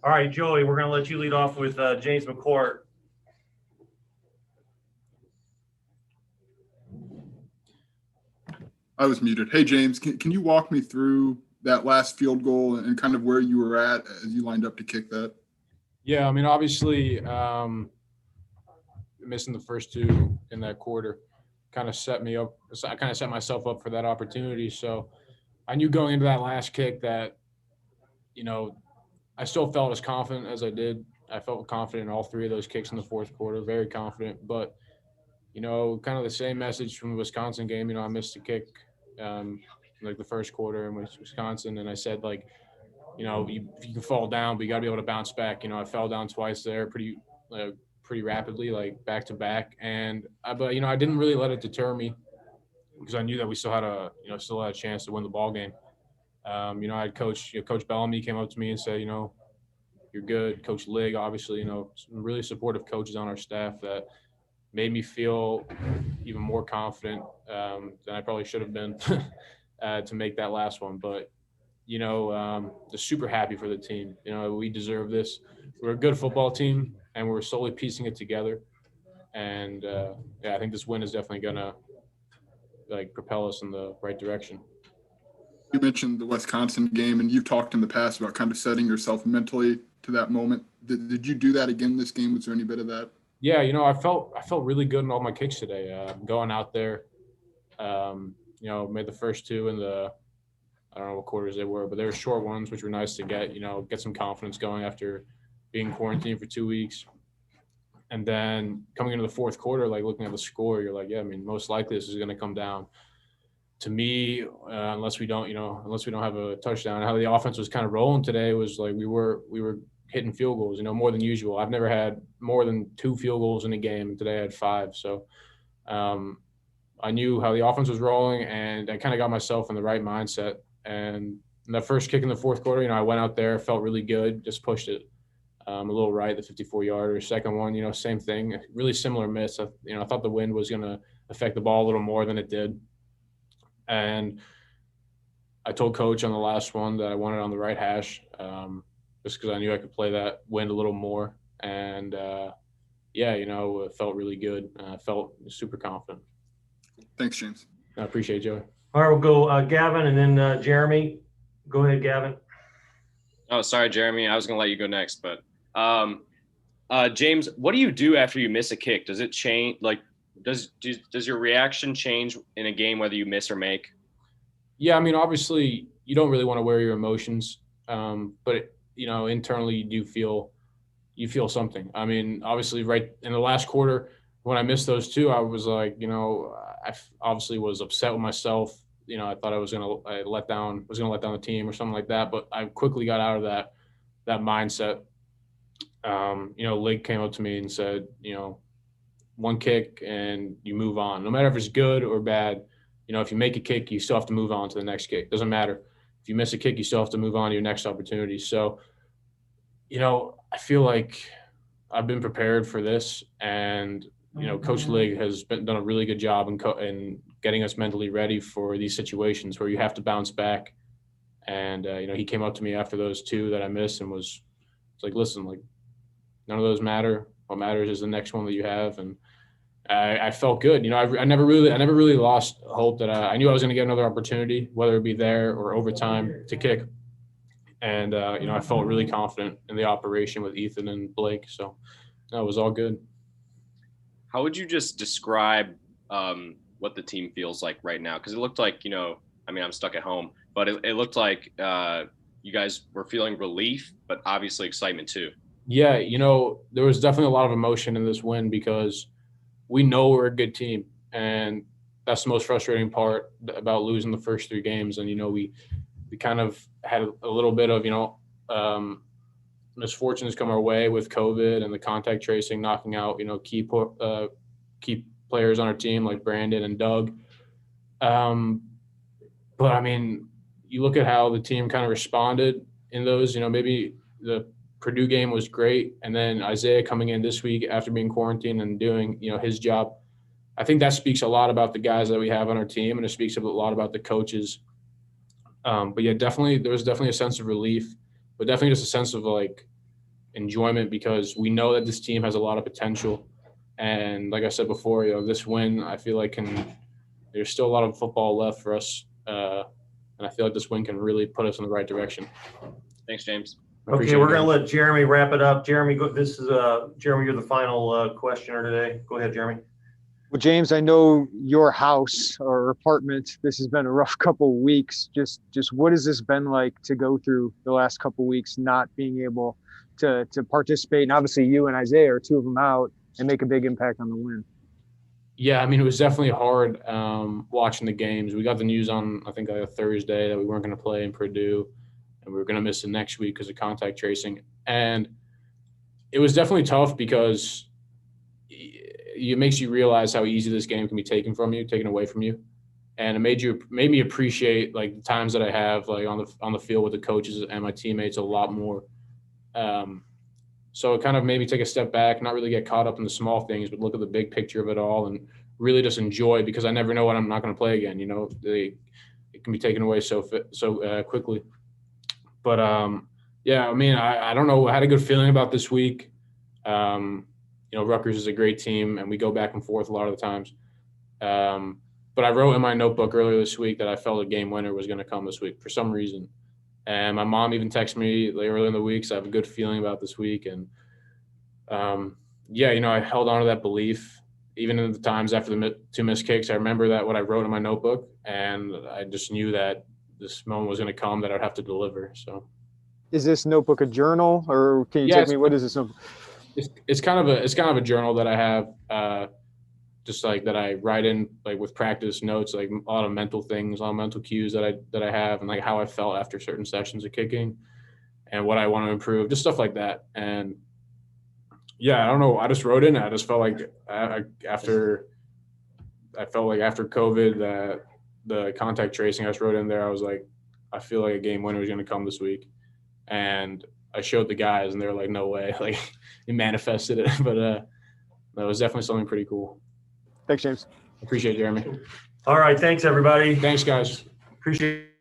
All right, Joey, we're going to let you lead off with James McCourt. I was muted. Hey, James, can you walk me through that last field goal and kind of where you were at as you lined up to kick that? Yeah, I mean, obviously, missing the first two in that quarter kind of set me up. I kind of set myself up for that opportunity. So I knew going into that last kick that, I still felt as confident as I did. I felt confident in all three of those kicks in the fourth quarter, very confident. But, kind of the same message from the Wisconsin game. I missed a kick like the first quarter in Wisconsin, and I said, like, you can fall down, but you got to be able to bounce back. I fell down twice there pretty rapidly, like back to back. But I didn't really let it deter me because I knew that we still had a chance to win the ball game. I had Coach Bellamy came up to me and said, you're good. Coach Ligg, obviously, some really supportive coaches on our staff that made me feel even more confident than I probably should have been to make that last one. But, just super happy for the team. We deserve this. We're a good football team, and we're slowly piecing it together. And, I think this win is definitely going to, propel us in the right direction. You mentioned the Wisconsin game, and you've talked in the past about kind of setting yourself mentally to that moment. Did you do that again this game? Was there any bit of that? Yeah, I felt really good in all my kicks today. Going out there, made the first two in the – I don't know what quarters they were, but they were short ones, which were nice to get some confidence going after being quarantined for 2 weeks. And then coming into the fourth quarter, looking at the score, you're like, yeah, I mean, most likely this is going to come down to me unless we don't have a touchdown. How the offense was kind of rolling today was like we were hitting field goals, more than usual. I've never had more than 2 field goals in a game, and today I had 5. So I knew how the offense was rolling, and I kind of got myself in the right mindset. And in that first kick in the fourth quarter, I went out there, felt really good, just pushed it a little right, the 54-yarder. Second one, same thing, really similar miss. I thought the wind was going to affect the ball a little more than it did. And I told Coach on the last one that I wanted on the right hash just because I knew I could play that wind a little more. And, it felt really good. I felt super confident. Thanks, James. I appreciate it, Joey. All right, we'll go Gavin and then Jeremy. Go ahead, Gavin. Oh, sorry, Jeremy. I was going to let you go next. But, James, what do you do after you miss a kick? Does it change? Does your reaction change in a game whether you miss or make? Yeah, I mean, obviously, you don't really want to wear your emotions. But, internally you feel something. I mean, obviously, right in the last quarter when I missed those 2, I was like, I obviously was upset with myself. I thought I was going to let down the team or something like that. But I quickly got out of that mindset. Ligg came up to me and said, one kick and you move on. No matter if it's good or bad, if you make a kick, you still have to move on to the next kick. Doesn't matter. If you miss a kick, you still have to move on to your next opportunity. So, I feel like I've been prepared for this, and Coach Ligg has done a really good job in getting us mentally ready for these situations where you have to bounce back. And he came up to me after those 2 that I missed and was like, "Listen, none of those matter. What matters is the next one that you have." And I felt good. I never really lost hope that I knew I was going to get another opportunity, whether it be there or overtime to kick. And, I felt really confident in the operation with Ethan and Blake. So that was all good. How would you just describe what the team feels like right now? Because it looked like, I'm stuck at home, but it looked like you guys were feeling relief, but obviously excitement too. Yeah, there was definitely a lot of emotion in this win because we know we're a good team, and that's the most frustrating part about losing the first 3 games. And, we kind of had a little bit of, misfortunes come our way with COVID and the contact tracing, knocking out, key players on our team like Brandon and Doug. But, I mean, you look at how the team kind of responded in those, maybe the Purdue game was great. And then Isaiah coming in this week after being quarantined and doing, his job. I think that speaks a lot about the guys that we have on our team, and it speaks a lot about the coaches. But yeah, there's definitely a sense of relief, but definitely just a sense of like enjoyment because we know that this team has a lot of potential. And like I said before, this win, I feel like there's still a lot of football left for us. And I feel like this win can really put us in the right direction. Thanks, James. Okay, we're going to let Jeremy wrap it up. Jeremy, Jeremy, you're the final questioner today. Go ahead, Jeremy. Well, James, I know your house or apartment, this has been a rough couple of weeks. Just what has this been like to go through the last couple of weeks, not being able to participate? And obviously you and Isaiah are two of them out and make a big impact on the win. Yeah, I mean, it was definitely hard watching the games. We got the news on, I think, like a Thursday that we weren't going to play in Purdue and we were going to miss the next week because of contact tracing. And it was definitely tough because it makes you realize how easy this game can be taken away from you. And it made me appreciate like the times that I have like on the field with the coaches and my teammates a lot more. So it kind of made me take a step back, not really get caught up in the small things, but look at the big picture of it all and really just enjoy because I never know when I'm not going to play again. It can be taken away so quickly. But yeah, I mean, I don't know. I had a good feeling about this week. Rutgers is a great team, and we go back and forth a lot of the times. But I wrote in my notebook earlier this week that I felt a game winner was going to come this week for some reason. And my mom even texted me earlier in the week, so I have a good feeling about this week. And, I held on to that belief. Even in the times after the 2 missed kicks, I remember that what I wrote in my notebook, and I just knew that this moment was going to come that I'd have to deliver. So, is this notebook a journal, or can you tell me what is this notebook? It's kind of a journal that I have, just like that I write in like with practice notes, like a lot of mental things, a lot of mental cues that I have, and like how I felt after certain sessions of kicking, and what I want to improve, just stuff like that. And yeah, I don't know. I just wrote in. I just felt like after COVID, the contact tracing, I just wrote in there. I was like, I feel like a game winner is going to come this week, and I showed the guys, and they were like, "No way!" Like, he manifested it. But that was definitely something pretty cool. Thanks, James. Appreciate it, Jeremy. All right, thanks everybody. Thanks, guys. Appreciate it.